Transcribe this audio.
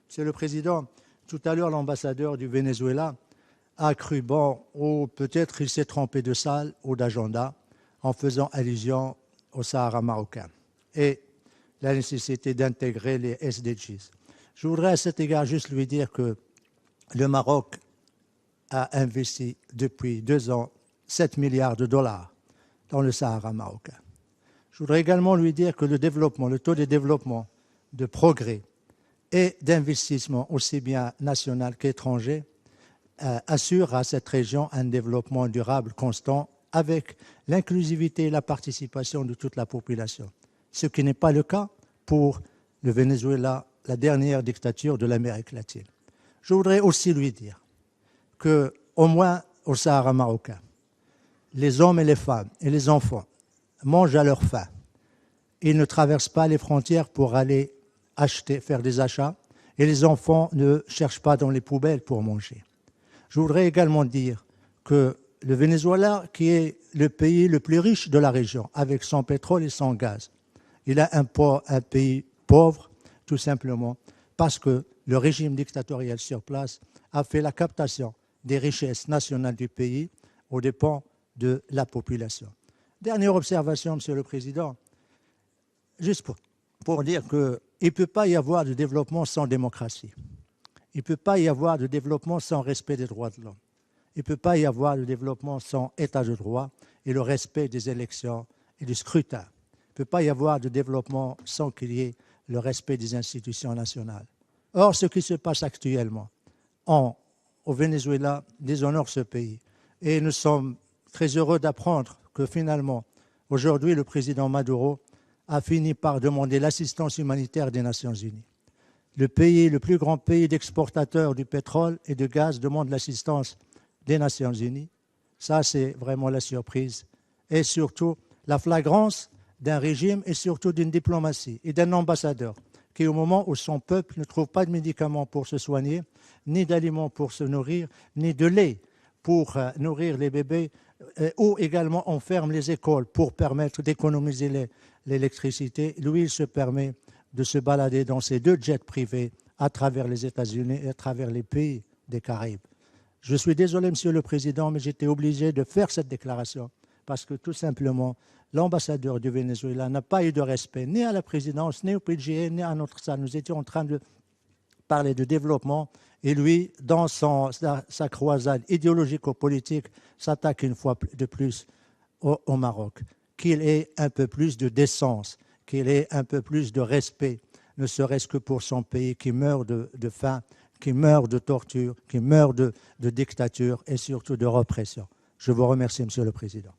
Monsieur le Président, tout à l'heure, l'ambassadeur du Venezuela a cru bon, ou peut-être il s'est trompé de salle ou d'agenda, en faisant allusion au Sahara marocain et la nécessité d'intégrer les SDGs. Je voudrais à cet égard juste lui dire que le Maroc a investi depuis 2 ans 7 milliards de dollars dans le Sahara marocain. Je voudrais également lui dire que le taux de développement, de progrès et d'investissement aussi bien national qu'étranger assure à cette région un développement durable constant avec l'inclusivité et la participation de toute la population, ce qui n'est pas le cas pour le Venezuela, la dernière dictature de l'Amérique latine. Je voudrais aussi lui dire qu'au moins au Sahara marocain, les hommes et les femmes et les enfants mangent à leur faim. Ils ne traversent pas les frontières pour aller acheter, faire des achats, et les enfants ne cherchent pas dans les poubelles pour manger. Je voudrais également dire que le Venezuela, qui est le pays le plus riche de la région, avec son pétrole et son gaz, il a un pays pauvre, tout simplement, parce que le régime dictatorial sur place a fait la captation des richesses nationales du pays aux dépens de la population. Dernière observation, Monsieur le Président, juste pour dire qu'il ne peut pas y avoir de développement sans démocratie. Il ne peut pas y avoir de développement sans respect des droits de l'homme. Il ne peut pas y avoir de développement sans état de droit et le respect des élections et du scrutin. Il ne peut pas y avoir de développement sans qu'il y ait le respect des institutions nationales. Or, ce qui se passe actuellement au Venezuela déshonore ce pays. Et nous sommes très heureux d'apprendre que finalement, aujourd'hui, le président Maduro a fini par demander l'assistance humanitaire des Nations Unies. Le plus grand pays d'exportateur du pétrole et du gaz demande l'assistance des Nations Unies. Ça, c'est vraiment la surprise. Et surtout, la flagrance d'un régime et surtout d'une diplomatie et d'un ambassadeur qui, au moment où son peuple ne trouve pas de médicaments pour se soigner, ni d'aliments pour se nourrir, ni de lait pour nourrir les bébés, ou également on ferme les écoles pour permettre d'économiser l'électricité, lui, il se permet de se balader dans ses 2 jets privés à travers les États-Unis et à travers les pays des Caraïbes. Je suis désolé, Monsieur le Président, mais j'étais obligé de faire cette déclaration parce que tout simplement, l'ambassadeur du Venezuela n'a pas eu de respect ni à la présidence, ni au PGA, ni à notre salle. Nous étions en train de parler de développement et lui, dans sa croisade idéologico-politique, s'attaque une fois de plus au Maroc. Qu'il ait un peu plus de décence, qu'il ait un peu plus de respect, ne serait-ce que pour son pays qui meurt de faim, qui meurt de torture, qui meurt de dictature et surtout de répression. Je vous remercie, Monsieur le Président.